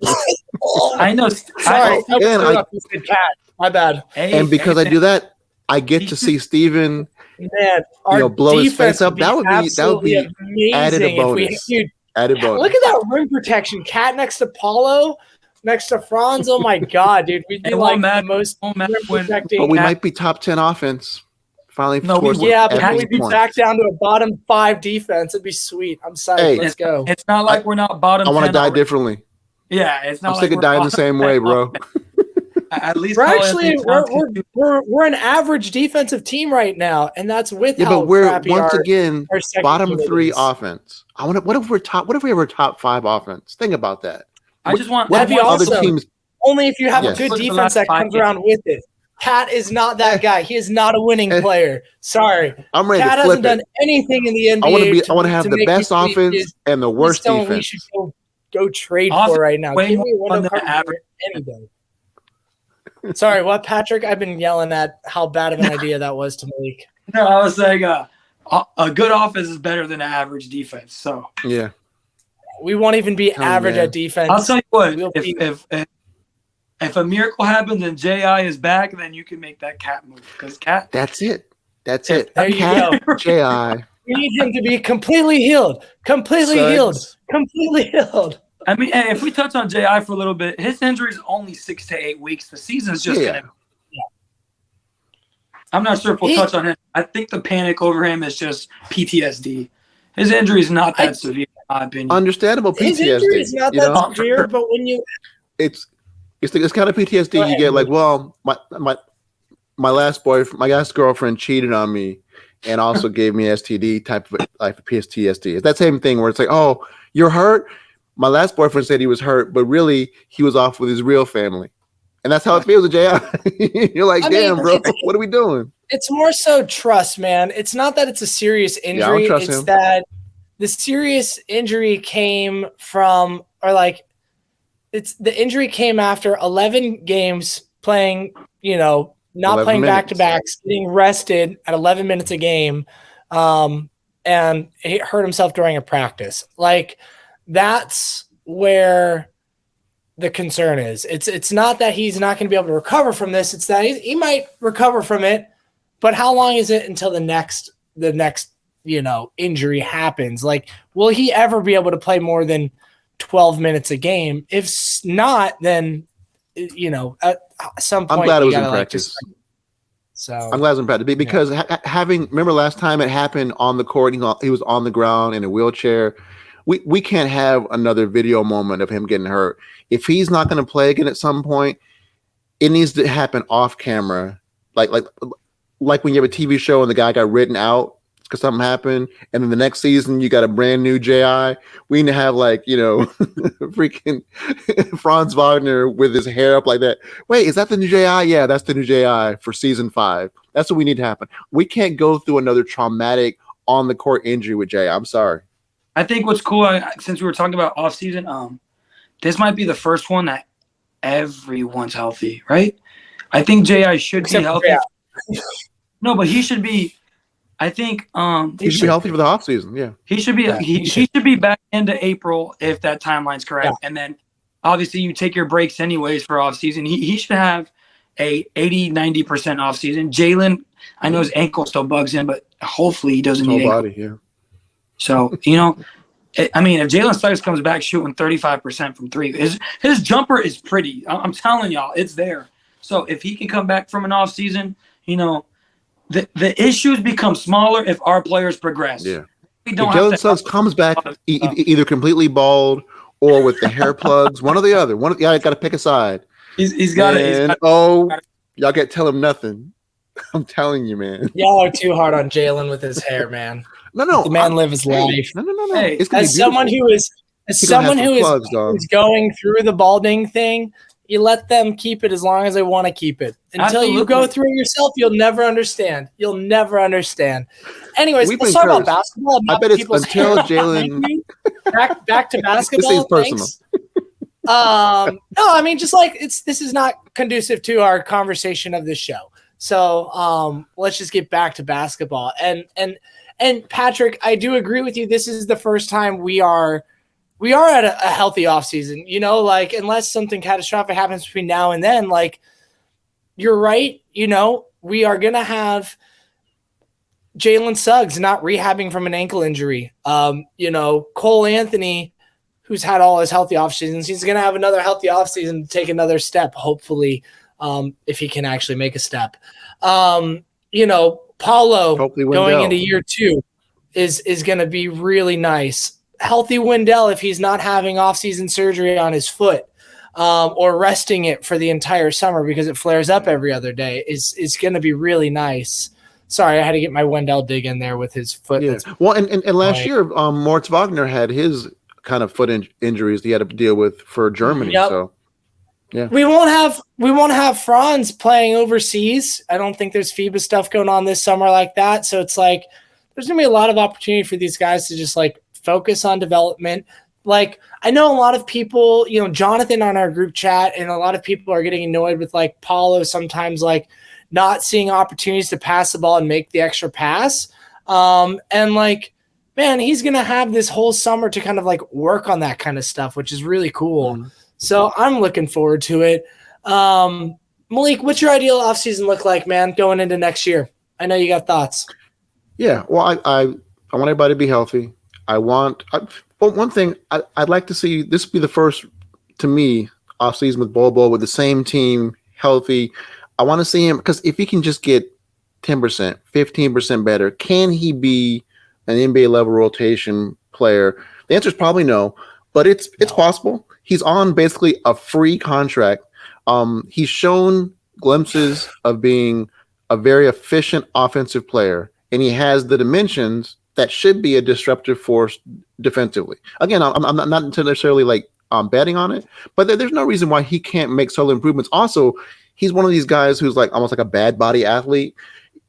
I know. Sorry, you said Cat. My bad. And because I do that, I get to see Steven, Man, our blow his defense face up. That would be amazing added a if we- bonus. dude, added bonus. look at that rim protection. Cat next to Paulo, next to Franz. Oh my god, dude, we'd be It like won't matter. the most It won't matter rim when- protecting. But we Cat- might be top 10 offense. Finally, No, we towards would. Yeah, but at then these we'd be points. back down to a bottom 5 defense. It'd be sweet. I'm psyched. Hey, Let's go. It's not like we're not bottom. I want to 10 die already. differently. Yeah, it's not. I'm like sick of we're dying the bottom same 10 way, bro. At least We're Karl actually Anthony Towns can we're an average defensive team right now, and that's with Yeah, how but we're crappy once our, again our second bottom unit 3 is. offense. What if we're top? What if we have a top 5 offense? Think about that. I just want. What That'd if be other awesome. teams? Only if you have Yes. a good Look at the defense last that comes 5 around with it. Cat is not that guy. He is not a winning player. Sorry, I'm ready Cat to hasn't flip done it. anything in the NBA. I want to have the make best me believe offense he is and the worst someone we defense. should go trade Offense for right now. way Give me more fun Wendell than Carter average. any day. Sorry, what, Patrick? I've been yelling at how bad of an idea that was to Malik. No, I was saying a good offense is better than an average defense. So Yeah. We won't even be Oh, average man. at defense. I'll tell you what. We'll be- If a miracle happens and Ji is back, then you can make that Cat move because Cat. That's it. That's it. There you Cat, go. Ji. We need him to be completely healed. Completely healed. Completely healed. I mean, and if we touch on Ji for a little bit, his injury is only 6 to 8 weeks. The season's just Yeah. gonna. I'm not sure if we'll He- touch on him. I think the panic over him is just PTSD. His injury is not that severe, in my opinion. Understandable His PTSD. injury is not you that know? severe, but when you It's kind of PTSD Go you ahead. get. Like, well, my last girlfriend cheated on me, and also gave me STD type of like PTSD. It's that same thing where it's like, oh, you're hurt. My last boyfriend said he was hurt, but really he was off with his real family, and that's how it feels with JI. You're like, I mean, damn, bro, it's- what are we doing? it's more so trust, man. It's not that it's a serious I don't injury. trust It's him. that the serious injury came from, or like, it's the injury came after 11 games playing, not 11 playing minutes. back to backs, getting rested at 11 minutes a game, and he hurt himself during a practice. Like, that's where the concern is. It's not that he's not going to be able to recover from this. It's that he might recover from it, but how long is it until the next injury happens? Like, will he ever be able to play more than 12 minutes a game? If not, then at some point I'm glad it you was in gotta, practice. so I'm glad it was in practice because remember last time it happened on the court, he was on the ground in a wheelchair. We can't have another video moment of him getting hurt. If he's not going to play again at some point, it needs to happen off camera, like when you have a TV show and the guy got written out because something happened, and then the next season you got a brand new JI. We need to have freaking Franz Wagner with his hair up like that. Wait, is that the new JI? Yeah, that's the new JI for season 5. That's what we need to happen. We can't go through another traumatic on the court injury with JI. I'm sorry. I think what's cool, since we were talking about offseason, this might be the first one that everyone's healthy, right? I think Ji should Except be healthy. for No, but he should be. I think He should be healthy for the offseason. Yeah. he should be. Yeah, he he should be back into April if that timeline's correct. And then obviously you take your breaks anyways for offseason. He should have a 80-90% offseason. Jalen, I know his ankle still bugs him, but hopefully he doesn't His need whole ankle. body. Yeah. So, I mean, if Jalen Suggs comes back shooting 35% from 3, his jumper is pretty. I'm telling y'all, it's there. So if he can come back from an off season, the issues become smaller if our players progress. Yeah. We If don't have Jalen to Suggs comes back either completely bald or with the hair plugs, one or the other. Y'all got to pick a side. He's got And it. y'all can't tell him nothing. I'm telling you, man. Y'all are too hard on Jalen with his hair, man. No. The man live his life. No. Hey, It's gonna As be someone beautiful. who is He gonna have some who's plugs, dog. going through the balding thing, you let them keep it as long as they want to keep it. Until you go Absolutely. through it yourself, you'll never understand. You'll never understand. Anyways, We've let's been talk about cursed. basketball. I not bet it's people's until hair. Jalen. Thank you. Back to This basketball. is personal. Thanks. No, I mean, just like this is not conducive to our conversation of this show. So let's just get back to basketball. And Patrick, I do agree with you. This is the first time we are at a healthy offseason. You know, like unless something catastrophic happens between now and then, like you're right. You know, we are gonna have Jalen Suggs not rehabbing from an ankle injury. You know, Cole Anthony, who's had all his healthy off seasons, he's going to have another healthy offseason to take another step, hopefully, if he can actually make a step. You know, Paulo Hopefully going Wendell. into year 2 is going to be really nice. Healthy Wendell, if he's not having off-season surgery on his foot or resting it for the entire summer because it flares up every other day, is going to be really nice. Sorry, I had to get my Wendell dig in there with his foot. Yeah. That's Well, and last Right. year, Moritz Wagner had his kind of foot injuries he had to deal with for Germany. Yep. So We won't have Franz playing overseas. I don't think there's FIBA stuff going on this summer like that. So it's like there's gonna be a lot of opportunity for these guys to just like focus on development. Like I know a lot of people, you know, Jonathan on our group chat, and a lot of people are getting annoyed with like Paulo sometimes like not seeing opportunities to pass the ball and make the extra pass. And like, man, he's gonna have this whole summer to kind of like work on that kind of stuff, which is really cool. Mm-hmm. So I'm looking forward to it. Malik, what's your ideal offseason look like, man, going into next year? I know you got thoughts. yeah, well, I want everybody to be healthy. Well, one thing I'd like to see this be the first to me off season with Bol Bol with the same team healthy. I want to see him because if he can just get 10%, 15% better, can he be an NBA level rotation player? The answer is probably no, but it's possible. He's on basically a free contract. He's shown glimpses of being a very efficient offensive player, and he has the dimensions that should be a disruptive force defensively. Again, I'm not necessarily like betting on it, but there's no reason why he can't make subtle improvements. Also, he's one of these guys who's like almost like a bad body athlete.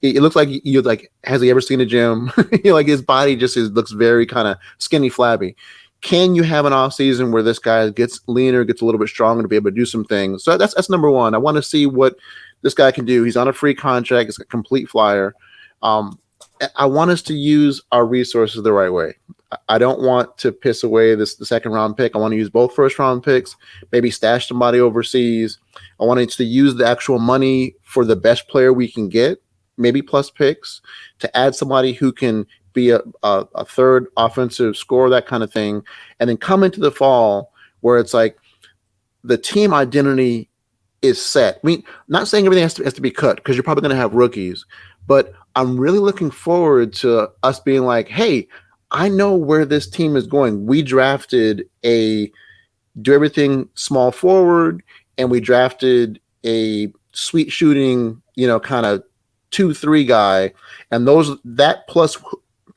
It looks like you like, has he ever seen a gym? Like his body just looks very kind of skinny, flabby. Can you have an off season where this guy gets leaner, gets a little bit stronger to be able to do some things? So that's number one. I want to see what this guy can do. He's on a free contract. He's a complete flyer. I want us to use our resources the right way. I don't want to piss away the second round pick. I want to use both first round picks, maybe stash somebody overseas. I want to use the actual money for the best player we can get, maybe plus picks, to add somebody who can be a third offensive scorer, that kind of thing. And then come into the fall where it's like the team identity is set. I mean, not saying everything has to be cut because you're probably going to have rookies, but I'm really looking forward to us being like, hey, I know where this team is going. We drafted a do everything small forward, and we drafted a sweet shooting, kind of 2-3 guy. And that plus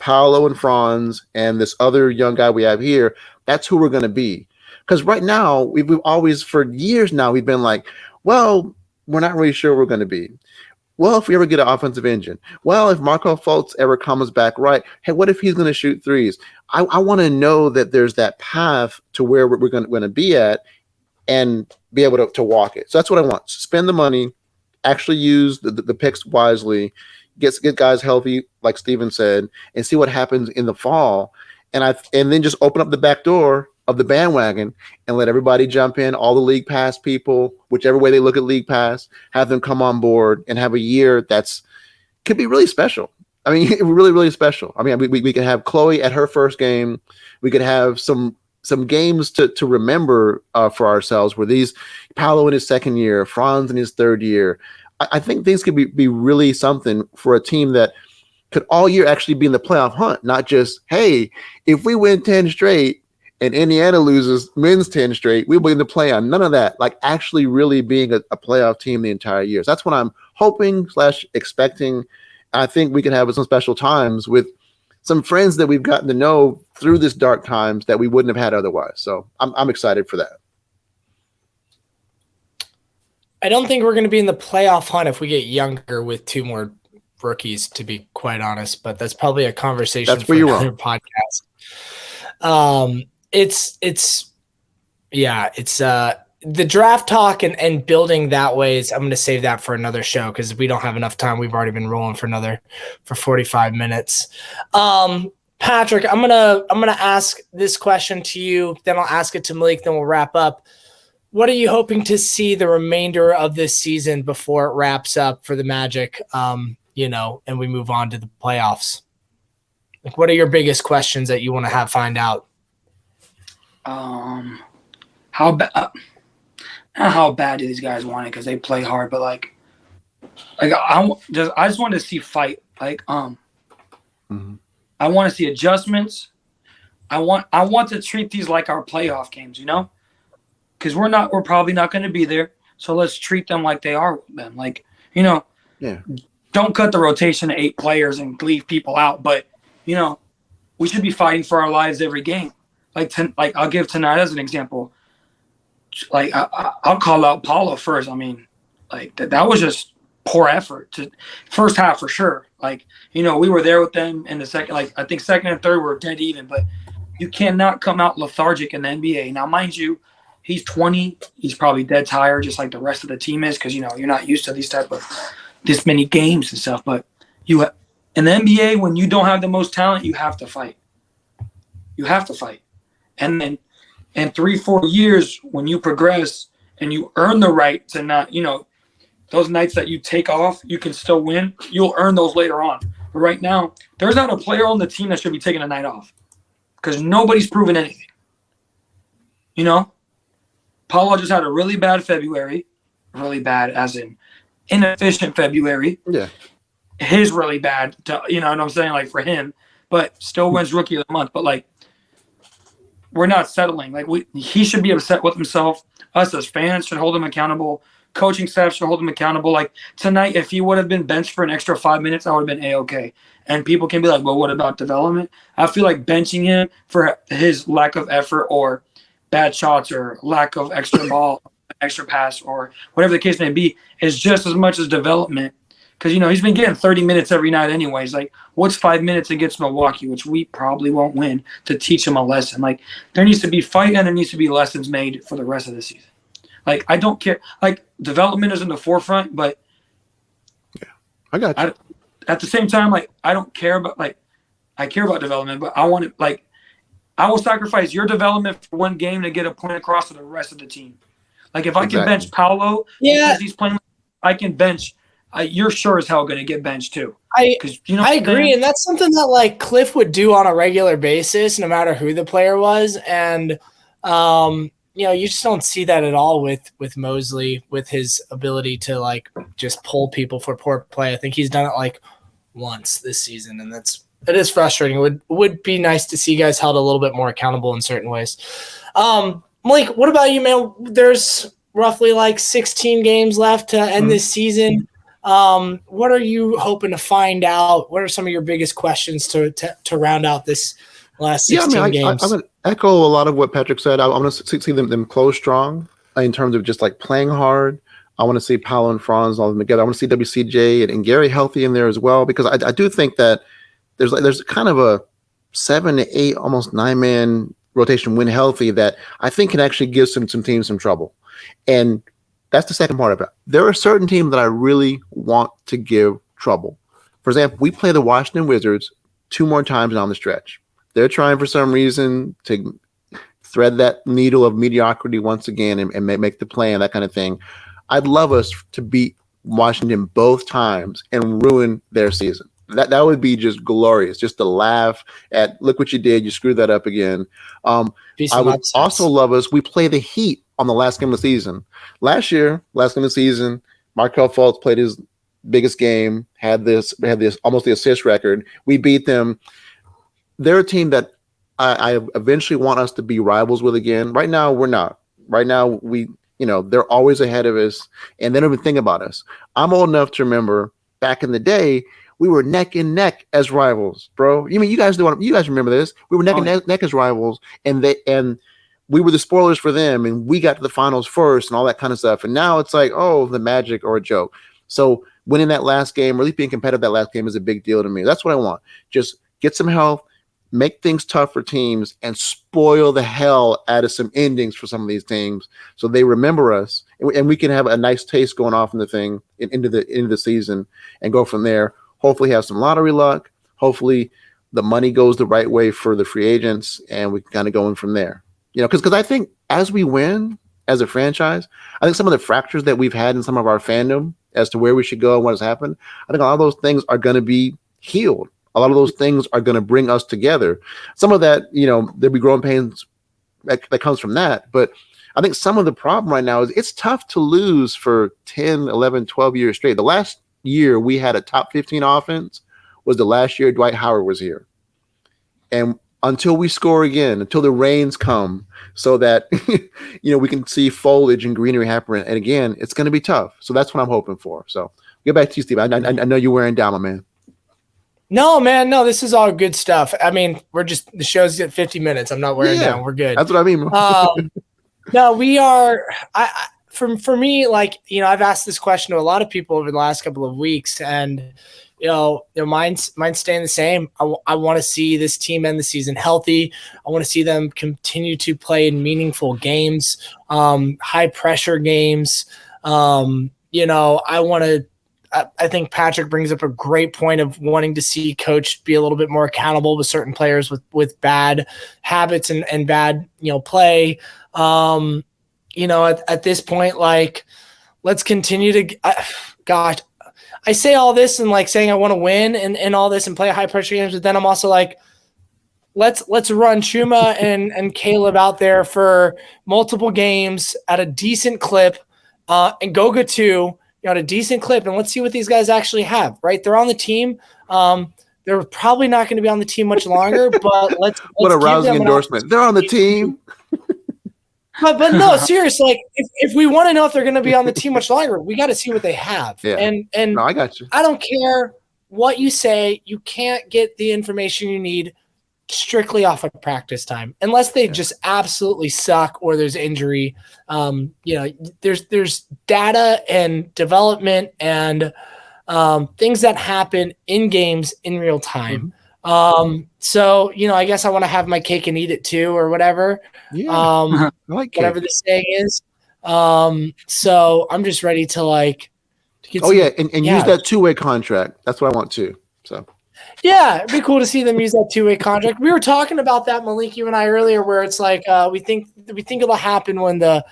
Paolo and Franz and this other young guy we have here, that's who we're going to be. Because right now, we've always, for years now, we've been like, well, we're not really sure we're going to be. Well, if we ever get an offensive engine. Well, if Marco Fultz ever comes back right, hey, what if he's going to shoot threes? I want to know that there's that path to where we're going to be at and be able to walk it. So that's what I want. Spend the money, actually use the picks wisely, get guys healthy, like Steven said, and see what happens in the fall. And then just open up the back door of the bandwagon and let everybody jump in, all the League Pass people, whichever way they look at League Pass, have them come on board and have a year could be really special. I mean, really, really special. I mean, we could have Chloe at her first game. We could have some games to remember for ourselves where these Paolo in his second year, Franz in his third year. I think things could be really something for a team that could all year actually be in the playoff hunt, not just, hey, if we win 10 straight, and Indiana loses men's 10 straight, we'll be in the playoff. None of that. Like actually really being a playoff team the entire year. So that's what I'm hoping / expecting. I think we can have some special times with some friends that we've gotten to know through this dark times that we wouldn't have had otherwise. So I'm excited for that. I don't think we're going to be in the playoff hunt if we get younger with 2 more rookies, to be quite honest, but that's probably a conversation for another podcast. It's the draft talk and building that way is, I'm going to save that for another show because we don't have enough time. We've already been rolling for 45 minutes. Patrick, I'm gonna ask this question to you, then I'll ask it to Malik, then we'll wrap up. What are you hoping to see the remainder of this season before it wraps up for the Magic, and we move on to the playoffs? Like, what are your biggest questions that you want to find out? How bad do these guys want it? Because they play hard, but I just want to see fight. I want to see adjustments. I want to treat these like our playoff games, because we're probably not going to be there. So let's treat them like they are then. Don't cut the rotation to 8 players and leave people out. But, we should be fighting for our lives every game. I'll give tonight as an example. I'll call out Paulo first. I mean, that was just poor effort to first half for sure. We were there with them in the second. I think second and third were dead even. But you cannot come out lethargic in the NBA. Now, mind you, he's 20. He's probably dead tired, just like the rest of the team is, because you're not used to this many games and stuff. But in the NBA, when you don't have the most talent, you have to fight. You have to fight, and then in 3-4 years, when you progress and you earn the right to not, those nights that you take off, you can still win. You'll earn those later on. But right now, there's not a player on the team that should be taking a night off because nobody's proven anything. Paulo just had a really bad February, really bad as in inefficient February. Yeah. His really bad, you know what I'm saying, for him, but still wins Rookie of the Month. But, we're not settling. He should be upset with himself. Us as fans should hold him accountable. Coaching staff should hold him accountable. Tonight, if he would have been benched for an extra 5 minutes, I would have been A-okay. And people can be like, well, what about development? I feel like benching him for his lack of effort or bad shots or lack of extra ball, extra pass, or whatever the case may be, is just as much as development. Because, he's been getting 30 minutes every night anyways. What's 5 minutes against Milwaukee, which we probably won't win, to teach him a lesson? There needs to be fight and there needs to be lessons made for the rest of the season. I don't care. Development is in the forefront, but yeah, I got you. At the same time, I don't care about, I care about development, but I want to, I will sacrifice your development for one game to get a point across to the rest of the team. If I can bench Paulo because he's playing, I can bench. You're sure as hell going to get benched too. I agree, and that's something that Cliff would do on a regular basis, no matter who the player was. And you just don't see that at all with Mosley, with his ability to just pull people for poor play. I think he's done it once this season, and it is frustrating. It would be nice to see guys held a little bit more accountable in certain ways. Malik, what about you, man? There's roughly 16 games left to end this season. What are you hoping to find out? What are some of your biggest questions to round out this last 16 games? I'm going to echo a lot of what Patrick said. I want to see them close strong in terms of just playing hard. I want to see Paulo and Franz all of them together. I want to see WCJ and Gary healthy in there as well, because I do think that there's kind of a 7 to 8, almost 9-man rotation when healthy that I think can actually give some teams some trouble. And that's the second part of it. There are certain teams that I really want to give trouble. For example, we play the Washington Wizards 2 more times down the stretch. They're trying for some reason to thread that needle of mediocrity once again and make the play and that kind of thing. I'd love us to beat Washington both times and ruin their season. That would be just glorious, just to laugh at, look what you did, you screwed that up again. I would also love us, we play the Heat on the last game of the season. Last year, last game of the season, Markelle Fultz played his biggest game, had this almost the assist record. We beat them. They're a team that I eventually want us to be rivals with again. Right now, we're not. Right now, they're always ahead of us, and they don't even think about us. I'm old enough to remember back in the day, we were neck and neck as rivals, bro. You guys remember this? We were neck and neck as rivals, and we were the spoilers for them, and we got to the finals first and all that kind of stuff. And now it's like, oh, the Magic or a joke. So winning that last game, or at least being competitive that last game, is a big deal to me. That's what I want. Just get some health, make things tough for teams, and spoil the hell out of some endings for some of these teams so they remember us, and we can have a nice taste going off in the thing into the season and go from there. Hopefully have some lottery luck. Hopefully the money goes the right way for the free agents, and we can kind of go in from there. Because I think as we win as a franchise, I think some of the fractures that we've had in some of our fandom as to where we should go and what has happened, I think a lot of those things are going to be healed. A lot of those things are going to bring us together. Some of that, there'll be growing pains that comes from that. But I think some of the problem right now is it's tough to lose for 10, 11, 12 years straight. The last year we had a top 15 offense was the last year Dwight Howard was here. And until we score again, until the rains come so that, we can see foliage and greenery happen. And again, it's going to be tough. So that's what I'm hoping for. So get back to you, Steve. I know you're wearing down, my man. No, man. No, this is all good stuff. I mean, the show's at 50 minutes. I'm not wearing down. We're good. That's what I mean. No, we are. For me, I've asked this question to a lot of people over the last couple of weeks, and mine's staying the same. I want to see this team end the season healthy. I want to see them continue to play in meaningful games, high pressure games. I think Patrick brings up a great point of wanting to see coach be a little bit more accountable with certain players with bad habits and bad, play. At this point, let's continue to, gosh, I say all this and saying I want to win and all this and play high pressure games, but then I'm also let's run Chuma and Caleb out there for multiple games at a decent clip, and Goga too, at a decent clip, and let's see what these guys actually have, right? They're on the team. They're probably not going to be on the team much longer, but let's what a rousing endorsement. They're on the team. But no, seriously, if we want to know if they're going to be on the team much longer, we got to see what they have. Yeah. And no, I got you. I don't care what you say. You can't get the information you need strictly off of practice time, unless they just absolutely suck or there's injury. There's data and development and things that happen in games in real time. So, I guess I want to have my cake and eat it too, or whatever. Yeah. I like whatever the saying is. So I'm just ready to get use that two-way contract. That's what I want too. So yeah, it'd be cool to see them use that two-way contract. We were talking about that, Malik, you and I earlier, where it's we think it'll happen when the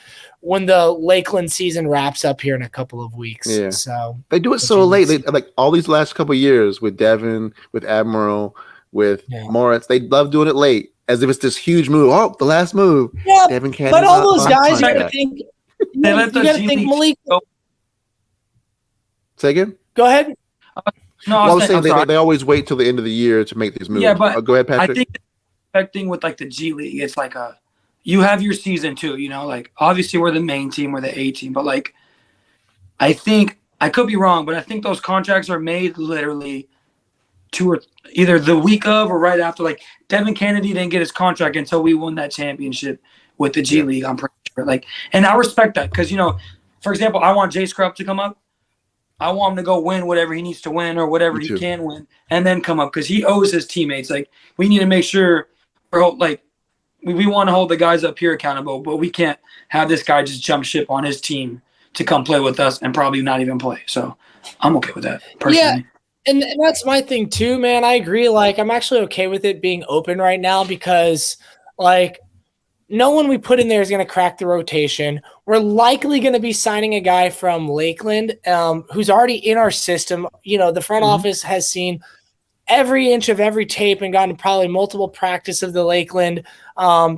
Lakeland season wraps up here in a couple of weeks. Yeah. So they do it so late. They, all these last couple of years with Devin, with Admiral, with Moritz, they love doing it late as if it's this huge move. Oh, the last move. Yeah, Devin Cannon. but all those guys, you got to think. You got to think, Malik. Say again. Go ahead. No, I was saying they always wait till the end of the year to make these moves. Yeah, but go ahead, Patrick. I think the expecting with the G League, it's you have your season too. Obviously we're the main team, we're the A team, but I think I could be wrong, but I think those contracts are made literally either the week of or right after. Devin Kennedy didn't get his contract until we won that championship with the G League. I'm pretty sure. And I respect that because for example, I want Jay Scrubb to come up. I want him to go win whatever he needs to win or whatever he can win, and then come up because he owes his teammates. We need to make sure we want to hold the guys up here accountable, but we can't have this guy just jump ship on his team to come play with us and probably not even play. So I'm okay with that personally. Yeah, and that's my thing too, man. I agree. I'm actually okay with it being open right now because no one we put in there is going to crack the rotation. We're likely going to be signing a guy from Lakeland who's already in our system. The front office has seen every inch of every tape and gotten probably multiple practice of the Lakeland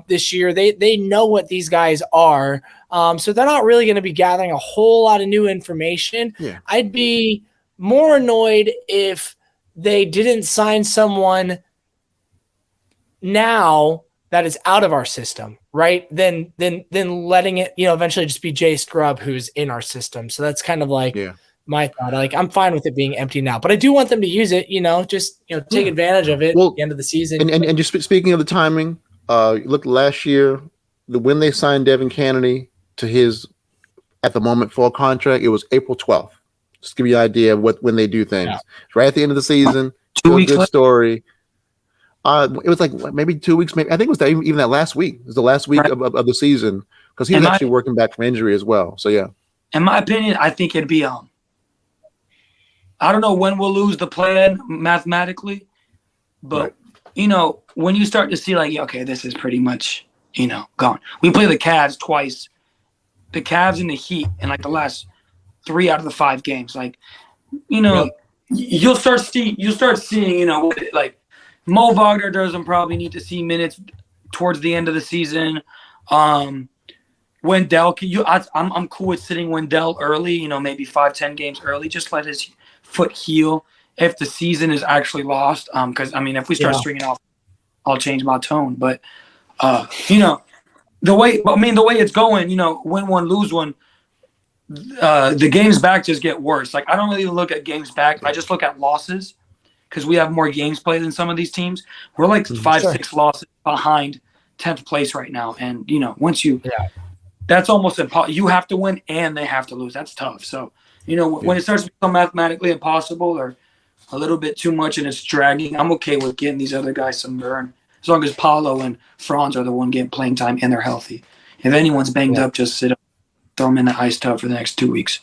this year. They know what these guys are. So they're not really going to be gathering a whole lot of new information. Yeah. I'd be more annoyed if they didn't sign someone now that is out of our system, right? Then letting it, eventually just be Jay Scrubb who's in our system. So that's kind of like my thought. Like, I'm fine with it being empty now, but I do want them to use it, take advantage of it at the end of the season. And just speaking of the timing, look, last year, when they signed Devin Kennedy to his, at the moment, full contract, it was April 12th. Just give you an idea of when they do things. Right at the end of the season, 2 weeks. Good story. It was like maybe 2 weeks. Maybe I think it was even that last week. It was the last week of the season because he was actually working back from injury as well. So yeah. In my opinion, I think it'd be I don't know when we'll lose the plan mathematically, but when you start to see like, okay, this is pretty much gone. We play the Cavs twice, the Cavs and the Heat in like the last 3 out of the 5 games. Like, you'll start seeing like. Mo Wagner doesn't probably need to see minutes towards the end of the season. Wendell, I'm cool with sitting Wendell early, maybe 5-10 games early. Just let his foot heal if the season is actually lost. Because if we start stringing off, I'll change my tone. But the way it's going, win one, lose one. The games back just get worse. Like, I don't really look at games back. I just look at losses. Because we have more games played than some of these teams. We're like 5-6 losses behind 10th place right now. And, once that's almost impossible. You have to win and they have to lose. That's tough. So, when it starts to become mathematically impossible or a little bit too much and it's dragging, I'm okay with getting these other guys some burn. As long as Paolo and Franz are the one getting playing time and they're healthy. If anyone's banged up, just sit up, throw them in the ice tub for the next 2 weeks.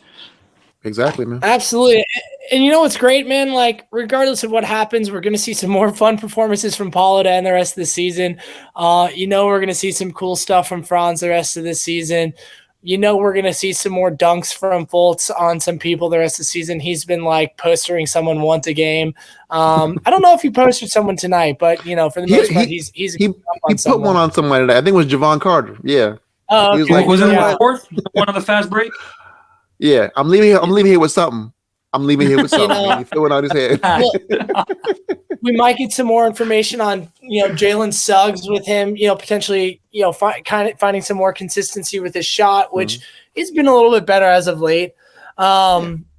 Exactly, man. Absolutely. And what's great, man? Like, regardless of what happens, we're going to see some more fun performances from Paulo to end the rest of the season. We're going to see some cool stuff from Franz the rest of the season. We're going to see some more dunks from Fultz on some people the rest of the season. He's been like postering someone once a game. I don't know if he posted someone tonight, but for the most part, he put one on someone today. I think it was Javon Carter. Yeah. Oh, okay. Was it one of the fast break? Yeah, I'm leaving here with something. You throw it on his head. We might get some more information on Jalen Suggs with him. Potentially finding some more consistency with his shot, which he's been a little bit better as of late.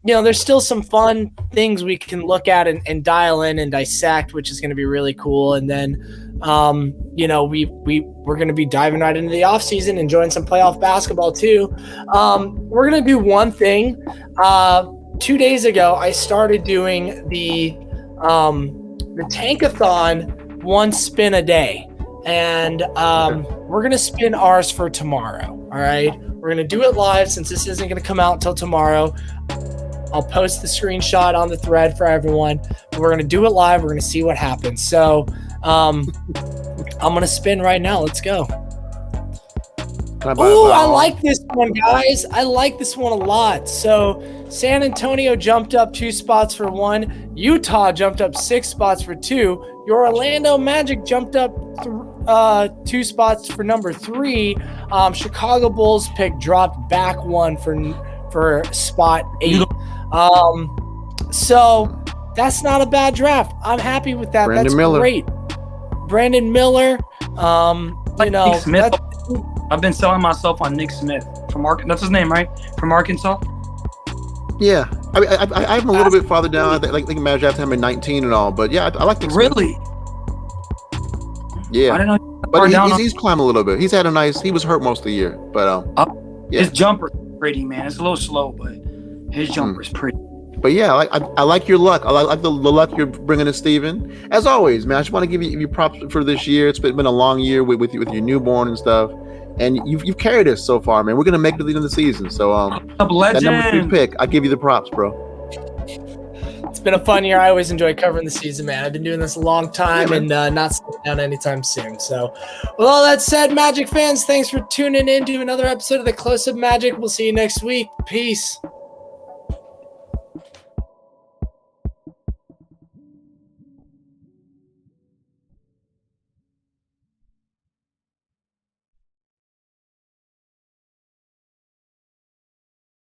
There's still some fun things we can look at and dial in and dissect, which is going to be really cool. And then we're going to be diving right into the offseason, enjoying some playoff basketball too. We're going to do one thing. 2 days ago, I started doing the Tankathon, one spin a day. And we're going to spin ours for tomorrow. All right. We're going to do it live since this isn't going to come out until tomorrow. I'll post the screenshot on the thread for everyone. But we're going to do it live. We're going to see what happens. So I'm going to spin right now. Let's go. Oh, I like this one, guys. I like this one a lot. So San Antonio jumped up 2 spots for 1. Utah jumped up 6 spots for 2. Your Orlando Magic jumped up 2 spots for number 3. Chicago Bulls pick dropped back 1 for spot 8. So that's not a bad draft. I'm happy with that. Brandon that's Miller. Great. Brandon Miller. Nick Smith. I've been selling myself on Nick Smith from Arkansas. That's his name, right? From Arkansas. Yeah, I have him a little bit farther down. I think Magic have him at 19 and all, but yeah, I like Nick Smith. Really? Yeah, I didn't know. But he's climbed a little bit. He was hurt most of the year, but his jumper pretty, man. It's a little slow, but his jumper is pretty. But yeah, I like your luck. I like the luck you're bringing to Steven. As always, man, I just want to give you props for this year. It's been a long year with your newborn and stuff, and you've carried us so far, man. We're gonna make it to the end of the season. So that number 3 pick, I give you the props, bro. It's been a fun year. I always enjoy covering the season, man. I've been doing this a long time and not slowing down anytime soon. So, with all that said, Magic fans, thanks for tuning in to another episode of the Close Up Magic. We'll see you next week. Peace.